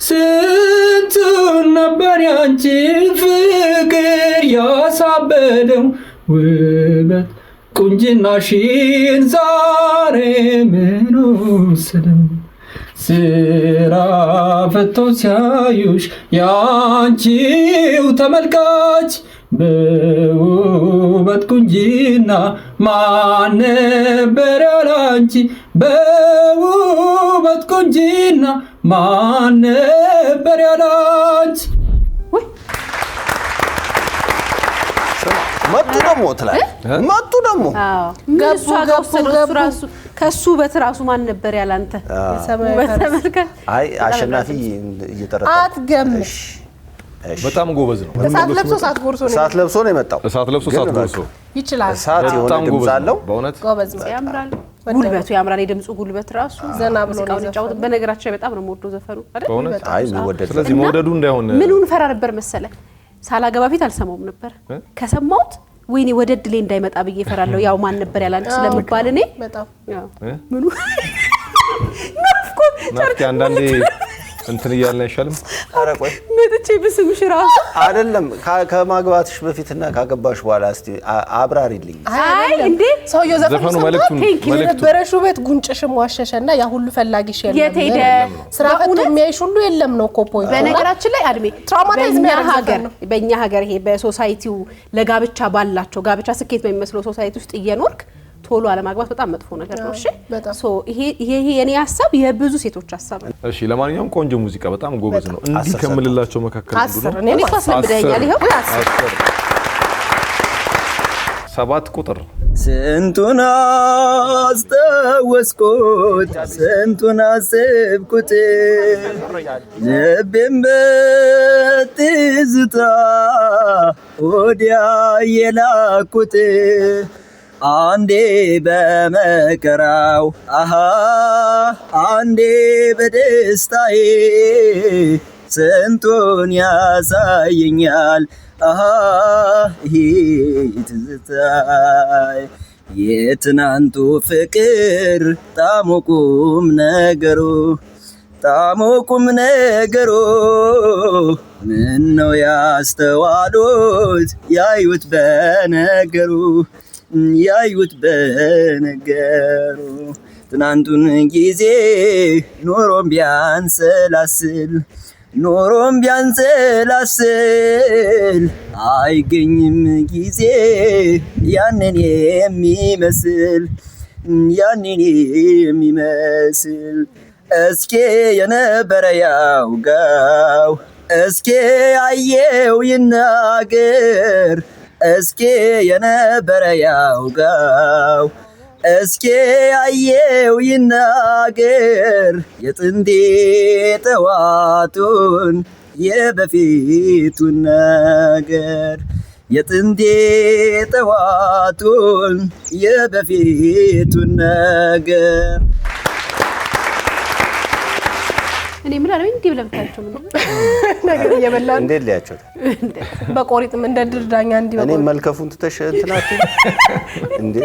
S6: ስንቱን ነበር ያንቺ ፍቅር ያሳበደው ውበት ቁንጅናሽን ዛሬ ምን ወሰደው ስራ ፈቶ ሲያዩሽ ያንቺው ተመልካች በውበት ቁንጂና ማን ነበር ያላንቺ በውበት ቁንጂና ማን ነበር ያላንቺ
S4: መጡ ደግሞ ትላል መጡ ደግሞ
S1: ገቡ ከሱ በትራሱ ማን ነበር ያላንተ በተመልከት
S4: አይ አሸናፊ እየተረታ
S2: አትገምሽ
S3: በጣም ጎበዝ ነው።
S2: እሳት ለብሶ እሳት ጎርሶ ነው።
S4: እሳት ለብሶ ነው የመጣው።
S3: እሳት ለብሶ እሳት ጎርሶ
S2: ይችላል።
S4: እሳት የሆነ ድምጽ አለው።
S3: በእውነት
S2: ጎበዝ ነው።
S1: ያምራል። ጉልበቱ ያምራል። የድምጹ ጉልበት ራሱ
S2: ዘና ብሎ ነው
S1: ጫው። በነገራችን ላይ በጣም ነው የምወደው ዘፈኑ አይደል?
S3: በእውነት
S4: አይ የሚወደድ
S3: ስለዚህ መውደዱ እንዳይሆን
S1: ምኑን ፈራ ነበር መሰለ ሳላገባ ፊት አልሰማውም ነበር። ከሰማሁት ወይኔ ወደ ድሌ እንዳይመጣ ብዬ እፈራለሁ። ያው ማን ነበር ያላንቺ ስለምባል እኔ
S2: በጣም
S1: ያው ምኑ
S3: ናፍቆ አንዳንዴ እንትን እያልን አይሻልም?
S4: ኧረ ቆይ
S1: መጥቼ ብስምሽ ራሱ
S4: አይደለም ከማግባትሽ በፊትና ካገባሽ በኋላ እስቲ አብራሪልኝ።
S1: አይ እንዴ
S2: ሰውየው
S3: ዘፈኑ መልእክቱን
S2: የነበረሽ ውበት ጉንጭሽም ዋሸሸና ያ ሁሉ ፈላጊሽ የለም።
S1: የት ሄደ?
S2: ስራ ፈቶ የሚያይሽ ሁሉ የለም ነው እኮ ፖይንት።
S1: በነገራችን ላይ አድሜ በእኛ ሀገር ይሄ በሶሳይቲው ለጋብቻ ባላቸው ጋብቻ ስኬት በሚመስለው ሶሳይቲ ውስጥ እየኖርክ ቶሎ አለማግባት በጣም መጥፎ ነገር ነው። እሺ ሶ ይሄ የኔ ሐሳብ የብዙ ሴቶች ሐሳብ ነው።
S3: እሺ ለማንኛውም ቆንጆ ሙዚቃ በጣም ጎበዝ ነው። እንዲህ ከምልላቸው መካከል አንዱ ነው።
S1: እኔ ኳስ ለምደኛል። ይሄው
S3: 7 ቁጥር
S9: ስንቱን አስታወስኩት ስንቱን አሰብኩት ልቤን በትዝታ ወዲያ የላኩት አንዴ በመከራው አንዴ በደስታዬ ስንቱን ያሳየኛል ይሄ ትዝታይ የትናንቱ ፍቅር ጣሙ ቁም ነገሩ ምነው ያስተዋሉት ያዩት በነገሩ ትናንቱን ጊዜ ኖሮም ቢያንሰላስል አይገኝም ጊዜ ያንን የሚመስል እስኪ የነበረ ያውጋው እስኪ አየው ይናገር እስኪ የነበረ ያውጋው እስኪ አየው ይናገር የጥንቴ ጠዋቱን የበፊቱን ነገር የጥንቴ ጠዋቱን የበፊቱን ነገር
S1: እኔ ምን አለኝ እንዴ ብለምታቸው ምን
S2: ነገር እየበላን
S4: እንዴት ሊያቸው
S2: በቆሪጥም እንደ ድርዳኛ እንዲ
S4: እኔ መልከፉን ትተሽ እንትናት እንዴ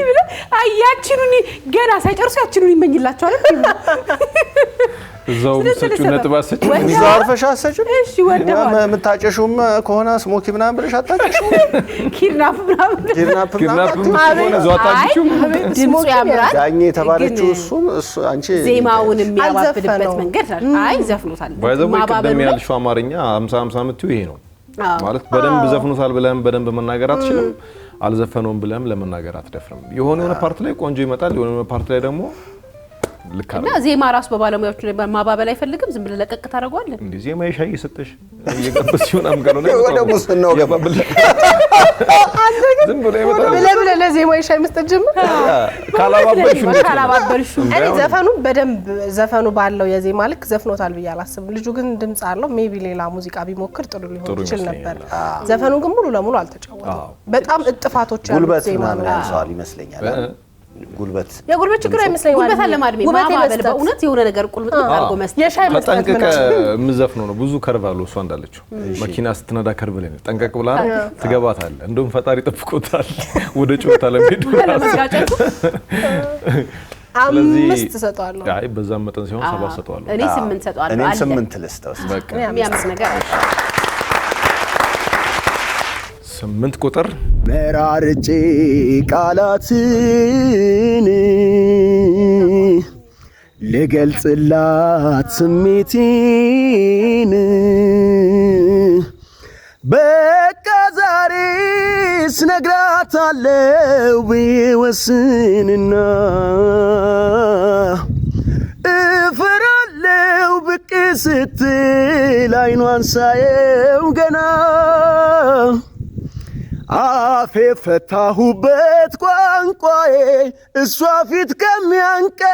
S1: አያችኑኒ ገና ሳይጨርሱ ያችኑኒ ይመኝላቸዋል እንዴ
S3: እዛው ሰጩ ነጥብ አሰጭ
S4: ዛርፈሽ አሰጭ
S1: እሺ ወደው
S4: መታጨሹም ከሆነ ስሞኪ ምናምን ብለሽ አጣጭሹ
S1: ኪድናፕ ምናምን
S3: ኪድናፕ ሆነ ዛታጭቹ
S1: ድምፁ ያምራል
S4: ዳኜ የተባለችው እሱ አንቺ
S1: ዜማውን የሚያባብልበት መንገድ አይ ዘፍኖታል
S3: ማባበል ያልሽው አማርኛ 50 50 ምትዩ ይሄ ነው ማለት በደንብ ዘፍኖታል ብለም በደንብ መናገር አትችልም አልዘፈነውም ብለም ለመናገር አትደፍርም የሆነ ፓርት ላይ ቆንጆ ይመጣል የሆነ ፓርት ላይ ደግሞ
S1: እና ዜማ ራስ በባለሙያዎች ማባበል አይፈልግም ዝም ብለ ለቀቅ ታረጋዋለህ
S3: እንዴ ዜማ ይሻይ ይሰጥሽ እየቀበስ ይሆናም ገለው ነው
S4: ወደ ሙስናው ገባ
S3: ዝም ብለ ይመጣል
S2: ብለ ለዜማ ይሻይ መስጠት ጀመረ
S3: ካላባበልሽ
S2: እኔ ዘፈኑ በደንብ ዘፈኑ ባለው የዜማ ልክ ዘፍኖታል ብዬ አላስብም ልጁ ግን ድምጽ አለው ሜቢ ሌላ ሙዚቃ ቢሞክር ጥሩ ሊሆን ይችል ነበር ዘፈኑ ግን ሙሉ ለሙሉ አልተጫወተም በጣም እጥፋቶች ያሉት ዜማ ነው
S4: ያንሳል ይመስለኛል ጉልበት
S2: የጉልበት ችግር አይመስለኝም
S1: ጉልበት አለ ማድሜ ማባበል በእውነት የሆነ ነገር ቁልምጥ አድርጎ መስጠት
S2: የሻይ መስጠት
S3: ጠንቀቀ ምዘፍነው ነው ብዙ ከርቭ አለው እሷ እንዳለችው መኪና ስትነዳ ከርቭ ላይ ነው ጠንቀቅ ብላ ትገባታል እንደውም ፈጣሪ ጠብቆታል ወደ ጮታ ለሚሄድ
S1: ለመጋጨቱ
S2: አምስት ሰጣለሁ
S3: አይ በዛም መጠን ሲሆን 7 ሰጣለሁ
S1: እኔ 8 ሰጣለሁ
S4: እኔ 8 ልስጠው
S3: በቃ
S1: የሚያምስ ነገር
S3: 8 ቁጥር
S9: መራርጬ ቃላትን ልገልጽላት ስሜቴን በቃ ዛሬስ ነግራታለው ብወስንና እፈራለው ብቅ ስትል አይኗን ሳየው ገና አፌ ፈታሁበት ቋንቋዬ እሷ ፊት ከሚያንቀኝ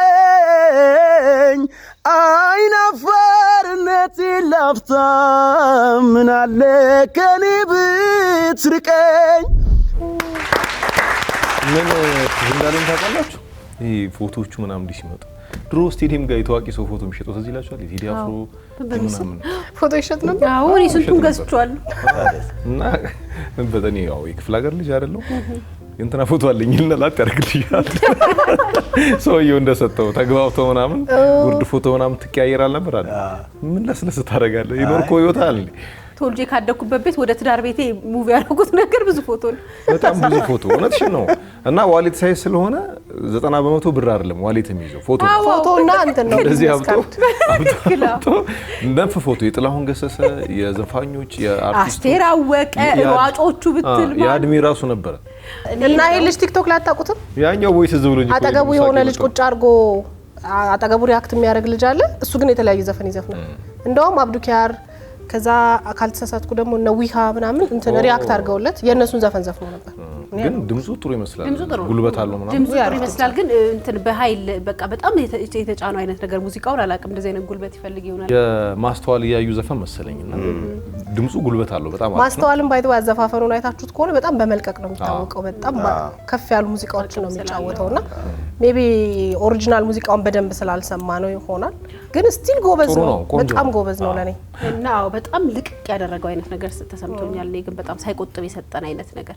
S9: አይናፋርነቴ ላፍታ ምን አለ ከኔ ብትርቀኝ
S3: ምን እንዳለም ታውቃላችሁ ይሄ ፎቶዎቹ ምናምን እንዲህ ሲመጡ ድሮ ስቴዲየም ጋር የታዋቂ ሰው ፎቶ የሚሸጠው እዚህ ይላችኋል ቴዲ አፍሮ ምናምን
S2: ፎቶ ይሸጥ ነበር
S1: አዎ እኔ ስንቱን ገዝቻለሁ
S3: እና በተኔ ያው የክፍለ ሀገር ልጅ አይደለም እንትና ፎቶ አለኝ ይልናላት ያርግልኛል ሰውየው እንደሰጠው ተግባብቶ ምናምን ጉርድ ፎቶ ምናምን ትቀያየራል ነበር አይደል ምን ለስለስ ታረጋለህ ይኖርኮ ይወጣል
S1: ቶልጄ ካደኩበት ቤት ወደ ትዳር ቤቴ ሙቪ ያደረጉት ነገር ብዙ ፎቶ ነው
S3: በጣም ብዙ ፎቶ እውነትሽ ነው እና ዋሌት ሳይዝ ስለሆነ 90% ብር አይደለም ዋሌት የሚይዘው
S2: ፎቶና እንትን ነው
S3: እንደዚህ አብጦ እንደፍ ፎቶ የጥላሁን ገሰሰ የዘፋኞች የአርቲስቶች
S1: አስቴር አወቀ ሯጮቹ ብትል
S3: ያድሚ ራሱ ነበር
S2: እና ይሄ ልጅ ቲክቶክ ላይ አጣቁትም
S3: ያኛው ቮይስ ዝብሎኝ
S2: አጠገቡ የሆነ ልጅ ቁጭ አድርጎ አጠገቡ ሪአክት የሚያደርግ ልጅ አለ እሱ ግን የተለያየ ዘፈን ይዘፍናል እንደውም አብዱኪያር ከዛ አካል ተሳሳትኩ ደግሞ ነዊሃ ምናምን እንትን ሪአክት አድርገውለት የነሱን ዘፈን ዘፍኖ ነበር
S3: ግን ድምጹ ጥሩ ይመስላል ጉልበት አለው ምናምን
S1: ድምጹ ጥሩ ይመስላል ግን እንትን በኃይል በቃ በጣም የተጫነው አይነት ነገር ሙዚቃውን አላውቅም እንደዚህ አይነት ጉልበት ይፈልግ ይሆናል
S3: የማስተዋል ያዩ ዘፈን መሰለኝና ድምጹ ጉልበት አለው በጣም
S2: ማስተዋልም ባይተው ያዘፋፈኑን አይታችሁት ከሆነ በጣም በመልቀቅ ነው የሚታወቀው በጣም ከፍ ያሉ ሙዚቃዎችን ነው የሚጫወተውና ሜቢ ኦሪጂናል ሙዚቃውን በደንብ ስላልሰማ ነው ይሆናል ግን ስቲል ጎበዝ ነው በጣም ጎበዝ ነው ለኔ
S1: እና በጣም ልቅቅ ያደረገው አይነት ነገር ተሰምቶኛል እኔ ግን በጣም ሳይቆጥብ የሰጠን አይነት ነገር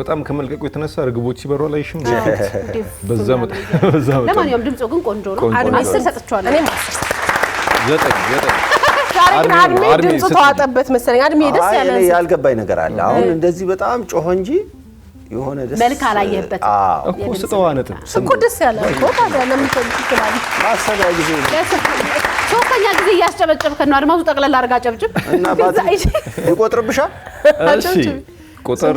S3: በጣም ከመልቀቁ የተነሳ ርግቦች ሲበሩ ላይሽም በዛ
S1: ለማንኛውም ድምጹ ግን ቆንጆ ነው 10 ሰጥቻለሁ እኔ
S2: 10 አድሜ ድምጹ ተዋጠበት መሰለኝ አድሜ ደስ ያለ
S4: ያልገባኝ ነገር አለ አሁን እንደዚህ በጣም ጮኸ እንጂ የሆነ ደስ
S1: መልክ አላየበት
S3: እኮ ስጠዋ ነጥብ
S2: እኮ ደስ ያለ እኮ ታዲያ ለምን ትችላል
S4: ማሰቢያ ጊዜ
S1: ሶስተኛ ጊዜ ያስጨበጨብከ ነው አድማሱ ጠቅለል አድርጋ ጨብጭብ
S4: እና ባዚ ይቆጥርብሻል
S3: እሺ ቁጥር 9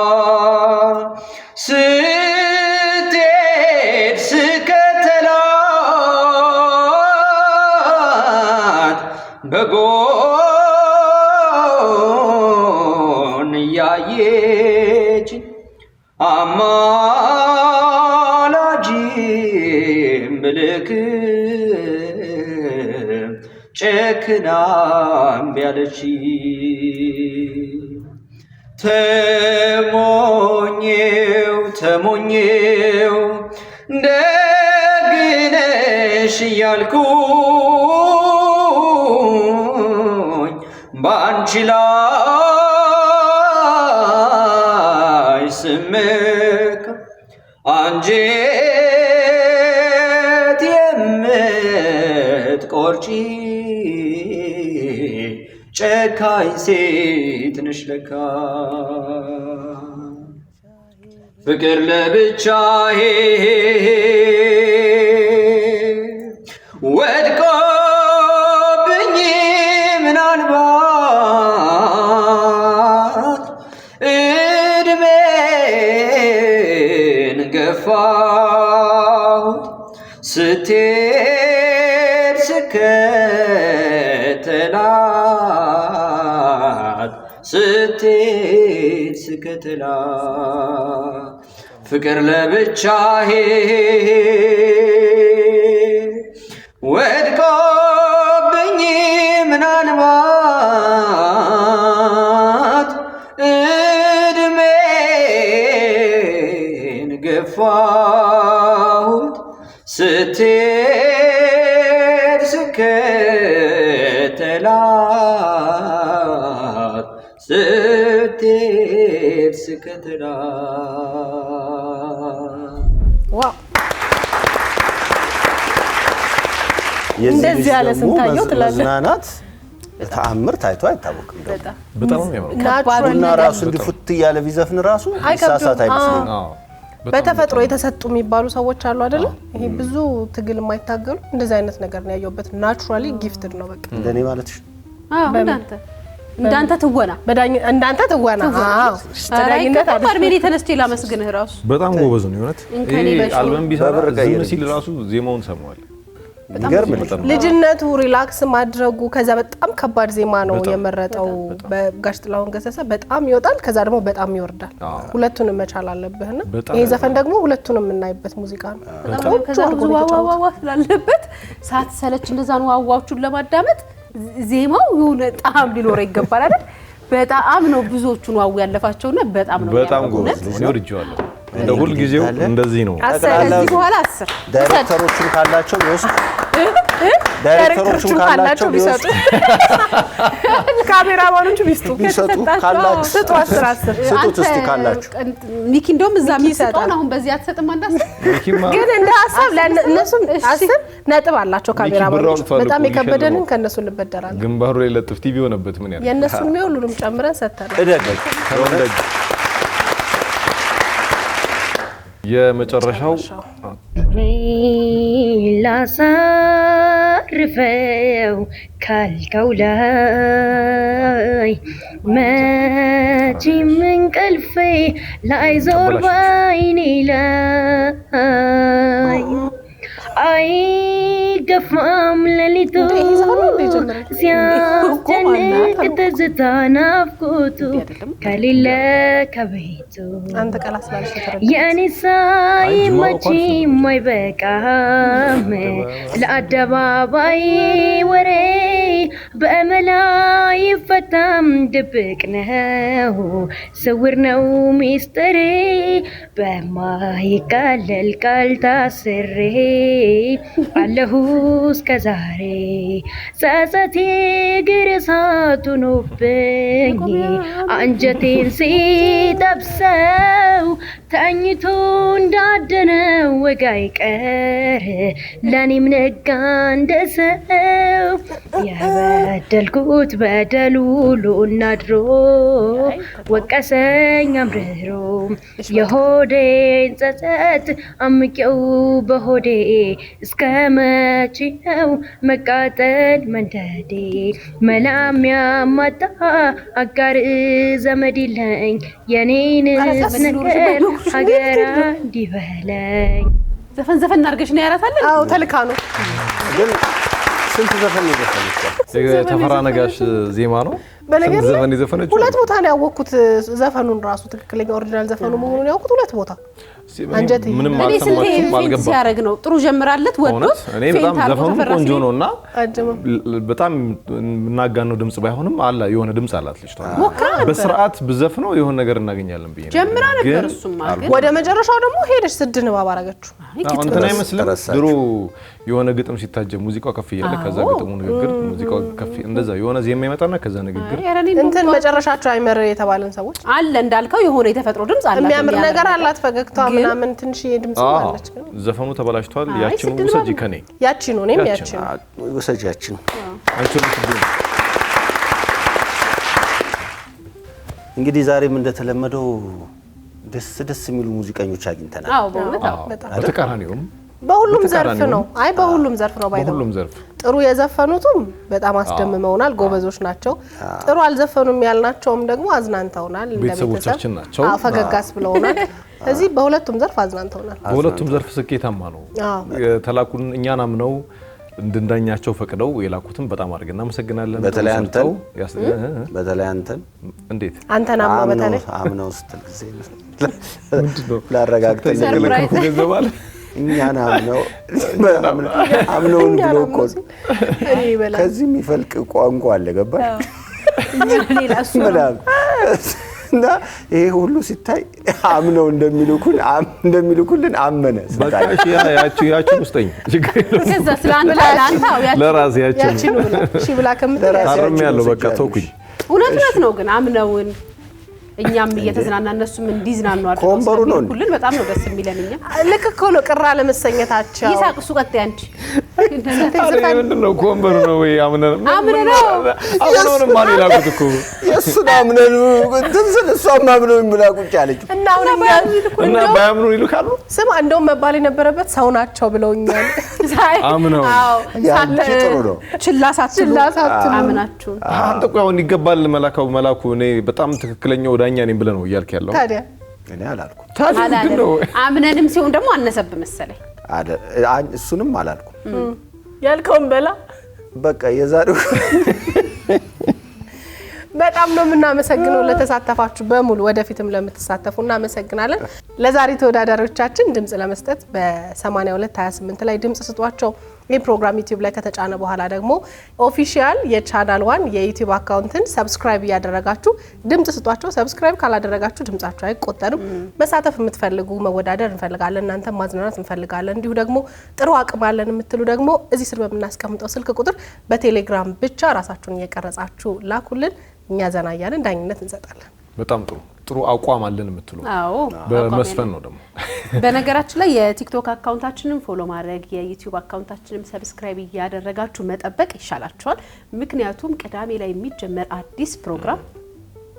S6: ይገርማል ስትሄድ ስከተላት በጎን እያየች አማላጅም ብልክም ጨክና እምቢ አለች። ተሞኘው ደግነሽ እያልኩኝ ባንቺ ላይ ስመካ አንጀት የምትቆርጪ ጨካኝ ሴት ነሽ ለካ። ፍቅር ለብቻዬ ወድቆብኝ ምናልባት እድሜን ገፋሁት ስትሄድ ስከተላት ፍቅር ለብቻዬ ወድቆብኝ ምናልባት እድሜን ገፋሁት ስትሄድ ስከተላት
S2: ዋው እንደዚህ ያለ ስንታየው ትላለህ።
S4: መዝናናት ተአምር ታይቶ አይታወቅም።
S3: በጣም ነው የሚያምረው።
S4: ናቹራልና ራሱ እንዲፉት ያለ ቢዘፍን ራሱ ሳሳት አይመስልም።
S2: በተፈጥሮ የተሰጡ የሚባሉ ሰዎች አሉ አይደለ? ይሄ ብዙ ትግል የማይታገሉ እንደዚህ አይነት ነገር ነው ያየሁበት። ናቹራሊ ጊፍትድ ነው በቃ
S4: እንደኔ ማለትሽ።
S1: እንዳንተ ትወና
S2: እንዳንተ ትወና
S1: ተዳኝነት አርሜኒ ተነስቼ ላመስግንህ ራሱ
S3: በጣም ጎበዝ ነው የሆነት። ይሄ አልበም ቢሰራ ዝም ሲል ራሱ ዜማውን ሰማዋል።
S2: ልጅነቱ ሪላክስ ማድረጉ ከዛ በጣም ከባድ ዜማ ነው የመረጠው በጋሽ ጥላሁን ገሰሰ። በጣም ይወጣል፣ ከዛ ደግሞ በጣም ይወርዳል። ሁለቱንም መቻል አለብህና ይሄ ዘፈን ደግሞ ሁለቱንም እናይበት ሙዚቃ ነው።
S1: በጣም ከዛ ዋዋዋ ስላለበት ሳትሰለች እንደዛ ነው ዋዋዎቹን ለማዳመጥ ዜማው የሆነ ጣዕም ሊኖረው ይገባል አይደል? በጣም ነው ብዙዎቹን ዋው ያለፋቸውና በጣም ነው
S3: በጣም ጎበዝ ነው። እኔ ወድጄዋለሁ። እንደ ሁሉ ጊዜው እንደዚህ ነው።
S1: ከዚህ በኋላ 10
S4: ዳይሬክተሮቹን ካላቸው ቢወስዱ ዳይሬክተሮቹን ካላቸው ቢወስዱ
S2: ካሜራማኖቹ ቢስጡ
S4: ካላችሁ
S2: ስጡ 10
S4: ስጡት እስቲ ካላችሁ።
S1: ሚኪ እንደውም እዛ የሚሰጠው አሁን በዚህ አትሰጥም አንዳስ
S2: ግን እንደ ሀሳብ ለእነሱም 10 ነጥብ አላቸው ካሜራማኖቹ። በጣም የከበደንን ከነሱ እንበደራለን።
S3: ግንባሩ ላይ ለጥፍ ቲቪ ሆነበት ምን ያህል
S2: የነሱን ሁሉንም ጨምረን ሰጥተናል።
S4: እደግ
S3: የመጨረሻው
S5: ላሳርፈው ካልከው ላይ መቼም እንቅልፌ ላይዞር ባይኔ ላይ አይገፋም ሌሊቱ ሲያስጨንቅ ትዝታ ናፍቆቱ ከሌለ ከቤቱ የእኔ ሳይመችም አይበቃም ለአደባባይ ወሬ በመላ ይፈታም ድብቅ ነው ስውር ነው ሚስጥሬ በማይቃለል ቃል ታስሬ አለሁ እስከ ዛሬ ጸጸቴ ግርሳቱ ሆኖብኝ አንጀቴን ሲጠብሰው ተኝቶ እንዳደነ ወጋ ይቀር ለኔም ነጋ እንደሰው የበደልኩት በደሉ ሉናድሮ ወቀሰኝ አምርሮ የሆዴን ጸጸት አምቄው በሆዴ እስከ መቼ ነው መቃጠል መንደዴ መላም ያማጣ አጋር ዘመድ የለኝ የኔንስ ነገር ሀገራ እንዲበለኝ
S1: ዘፈን እናርገሽ ነው ያራታለን።
S2: አዎ ተልካ ነው
S4: ግን ስንት ዘፈን ነው ዘፈነች?
S3: ተፈራ ነጋሽ ዜማ ነው።
S2: በነገር
S3: ዘፈን የዘፈነችው
S2: ሁለት ቦታ ነው ያወቅኩት። ዘፈኑን ራሱ ትክክለኛ ኦሪጂናል ዘፈኑ መሆኑን ያወቅኩት ሁለት ቦታ አንጀት
S3: ምንም
S1: እኔ ስንቴ
S3: አልሰማችሁም
S1: ፌንት
S3: አልገባም።
S1: ሲያደርግ ነው ጥሩ ጀምራለት ወጥቶት
S3: እኔ በጣም ዘፈኑ ቆንጆ ነውና
S2: አጀመ
S3: በጣም የምናጋነው ድምጽ ባይሆንም አለ የሆነ ድምጽ አላት ልጅቷ። በስርዓት ብዘፍነው የሆነ ነገር እናገኛለን ብዬ ነው
S1: ጀምራ ነበር። እሱማ ግን
S2: ወደ መጨረሻው ደግሞ ሄደሽ ስድ ንባብ አረገችው።
S3: እንትን አይመስልም? ድሮ የሆነ ግጥም ሲታጀብ ሙዚቃው ከፍ እያለ ከዛ ግጥሙ ንግግር ሙዚቃው ከፍ እንደዛ የሆነ ዜማ ይመጣና ከዛ ንግግር
S2: እንትን መጨረሻቸው አይመር የተባለን ሰዎች
S1: አለ እንዳልከው የሆነ የተፈጥሮ ድምጽ አላት።
S2: የሚያምር ነገር አላት። ፈገግታ ምናምን ትንሽ የድምጽ አለች። ግን
S3: ዘፈኑ ተበላሽቷል። ያቺን ውሰጂ ከኔ
S2: ያቺን ነው እኔም ያቺን
S4: ውሰጂ ያቺን
S3: አንቺ ልትዱኝ።
S4: እንግዲህ ዛሬም እንደተለመደው ደስ የሚሉ ሙዚቀኞች አግኝተናል።
S1: አዎ በእውነት አዎ
S2: በጣም
S3: በተቃራኒውም
S2: በሁሉም ዘርፍ ነው። አይ በሁሉም ዘርፍ ነው ባይደው
S3: በሁሉም ዘርፍ
S2: ጥሩ የዘፈኑትም በጣም አስደምመውናል፣ ጎበዞች ናቸው። ጥሩ አልዘፈኑም ያልናቸውም ደግሞ አዝናንተውናል።
S3: ቤተሰቦቻችን ናቸው።
S2: ፈገጋስ ብለውናል። እዚህ በሁለቱም ዘርፍ አዝናንተውናል።
S3: በሁለቱም ዘርፍ ስኬታማ ነው። ተላኩን እኛን አምነው እንድንዳኛቸው ፈቅደው የላኩትም በጣም አድርገን እናመሰግናለን።
S4: በተለይ አንተን
S3: እንዴት
S2: አንተን
S4: አምነው ስትል ጊዜ ምንድነው ላረጋግጠኝ
S3: ገዘባል
S4: እኛን አምነውን ብሎ እኮ ከዚህ የሚፈልቅ ቋንቋ አለ ገባሽ? እና ይሄ ሁሉ ሲታይ አምነው እንደሚልኩልን አመነ።
S3: በቃ እሺ ያቺ ውስጠኝ
S1: ከዛ ስላንተ
S3: ለራሴ ያቺ
S2: ብላ
S3: ታርም ያለው በቃ ተውኩኝ።
S1: እውነት ነው ግን አምነውን እኛም እየተዝናና እነሱም እንዲዝናኑ አድርገው
S4: ኮምበሩ ነው
S1: ሁሉን በጣም ነው ደስ የሚለን። እኛ
S2: ልክ እኮ ነው ቅራ ለመሰኘታቸው
S1: ይሳቅ እሱ ቀጥ ያንቺ
S3: ምንድነው ኮምበሩ ነው ወይ አምነን
S1: ነው
S3: ማን ይላቁት እኮ
S4: የሱን አምነን እንትን እሷም አምነው ይምላ ቁጭ አለች
S2: እና
S3: ባያምኑ ይልካሉ።
S2: ስም እንደውም መባል የነበረበት ሰው ናቸው ብለውኛል።
S3: አምነው
S4: ያንቺ ጥሩ ነው
S2: ችላሳት
S1: አምናችሁ
S3: አንተ ቆይ አሁን ይገባል መላኩ እኔ በጣም ትክክለኛው ዳኛ ነኝ ብለህ ነው እያልክ ያለው።
S2: ታዲያ
S4: እኔ አላልኩም።
S3: ታዲያ ምንድነው
S1: አምነንም ሲሆን ደግሞ አነሰብ መሰለኝ።
S4: እሱንም አላልኩም።
S2: ያልከውን በላ
S4: በቃ የዛሬው በጣም ነው የምናመሰግነው ለተሳተፋችሁ በሙሉ ወደፊትም ለምትሳተፉ እናመሰግናለን። ለዛሬ ተወዳዳሪዎቻችን ድምጽ ለመስጠት በ8228 ላይ ድምጽ ስጧቸው። ይህ ፕሮግራም ዩቲዩብ ላይ ከተጫነ በኋላ ደግሞ ኦፊሻል የቻናል 1 የዩቲዩብ አካውንትን ሰብስክራይብ እያደረጋችሁ ድምጽ ስጧቸው። ሰብስክራይብ ካላደረጋችሁ ድምጻችሁ አይቆጠርም። መሳተፍ የምትፈልጉ መወዳደር እንፈልጋለን፣ እናንተም ማዝናናት እንፈልጋለን፣ እንዲሁ ደግሞ ጥሩ አቅም አለን የምትሉ ደግሞ እዚህ ስር በምናስቀምጠው ስልክ ቁጥር በቴሌግራም ብቻ ራሳችሁን እየቀረጻችሁ ላኩልን። እኛ ዘና እያልን ዳኝነት እንሰጣለን።
S3: በጣም ጥሩ አቋም አለን የምትሉ
S1: አዎ
S3: በመስፈን ነው ደግሞ።
S1: በነገራችን ላይ የቲክቶክ አካውንታችንን ፎሎ ማድረግ የዩቲዩብ አካውንታችንን ሰብስክራይብ እያደረጋችሁ መጠበቅ ይሻላችኋል። ምክንያቱም ቅዳሜ ላይ የሚጀመር አዲስ ፕሮግራም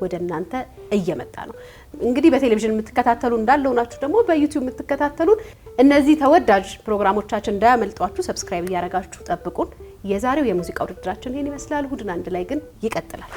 S1: ወደ እናንተ እየመጣ ነው። እንግዲህ በቴሌቪዥን የምትከታተሉ እንዳለው ናችሁ ደግሞ በዩቲዩብ የምትከታተሉን እነዚህ ተወዳጅ ፕሮግራሞቻችን እንዳያመልጧችሁ ሰብስክራይብ እያደረጋችሁ ጠብቁን። የዛሬው የሙዚቃ ውድድራችን ይሄን ይመስላል። እሁድን አንድ ላይ ግን ይቀጥላል።